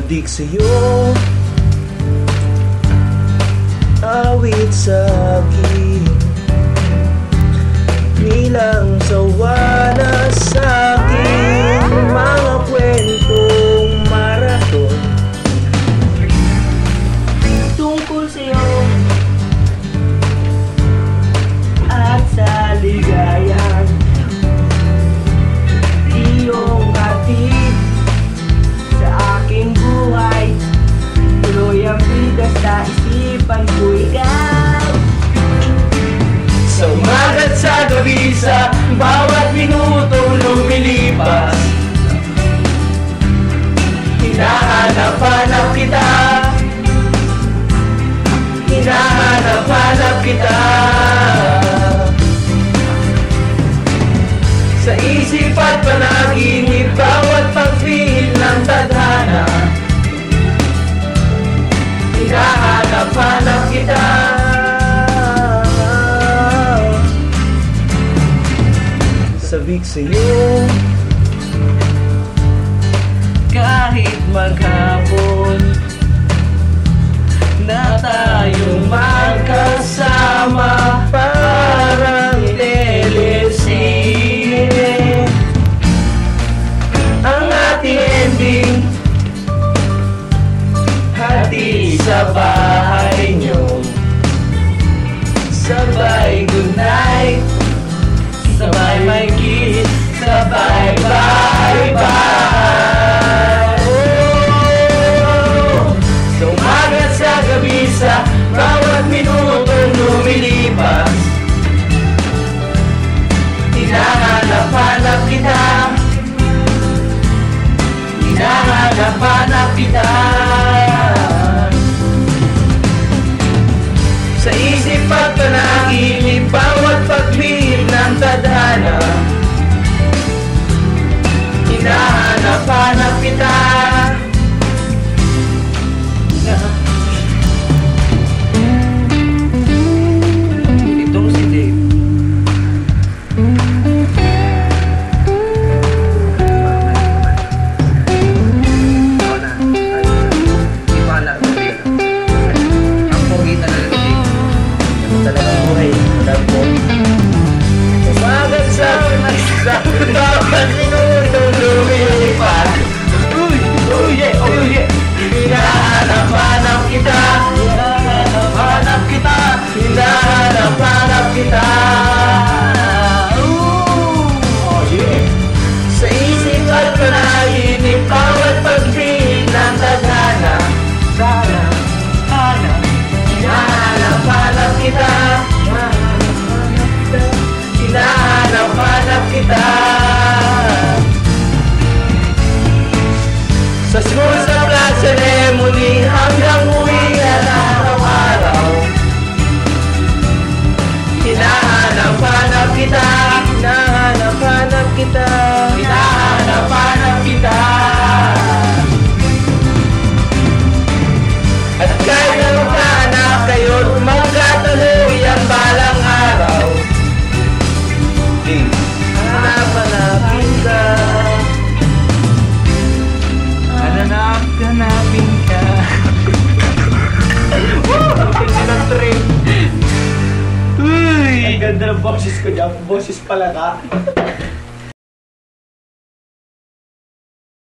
Sadik sa'yo, awit sa akin, nilang sawa na sa'kin, mga kwentong maraton tungkol sa'yo at sa ligayan iyong hatid sa aking buhay. Tuloy ang bidas sa isipan ko ikaw. Sa umaga't sa gabi, sa bawat minutong lumilipas, hinahanap-hanap kita, hinahanap-hanap kita. Sa isip at panaginip, bawat pagpihil ng tadhana, hinahanap-hanap kita. Sabik sa'yo, kahit maghapon na tayo magkasama, parang telesine ang ating ending. Hati sa bahay nyo, sabay good night, sabay may kiss, sabay bye bye. Oh, sa umaga sa gabi, sa bawat minutong lumilipas, hinahanap-hanap kita, hinahanap-hanap kita. Sa isip at panaginip, bawat pagpihil ng tadhana, hinahanap-hanap kita. Itong si Dave. Bawat minutong lumilipas, hinahanap-hanap kita, hinahanap-hanap kita, hinahanap-hanap kita. Sa isip at panaginip, bawat pagpihil ng tadhana, hinahanap-hanap kita, hinahanap-hanap kita. Sa school, sa class, ceremony, hanggang uwi at araw-araw, hinahanap-hanap kita, hinahanap-hanap kita, hinahanap-hanap kita. At kahit na magkaanak kayo't magkatuloy ang balang araw, hanap-hanapin ka, hanap-hanapin ka. Ang trip. Uy! Ang ganda ng boses ko dyan. Boses pala ka.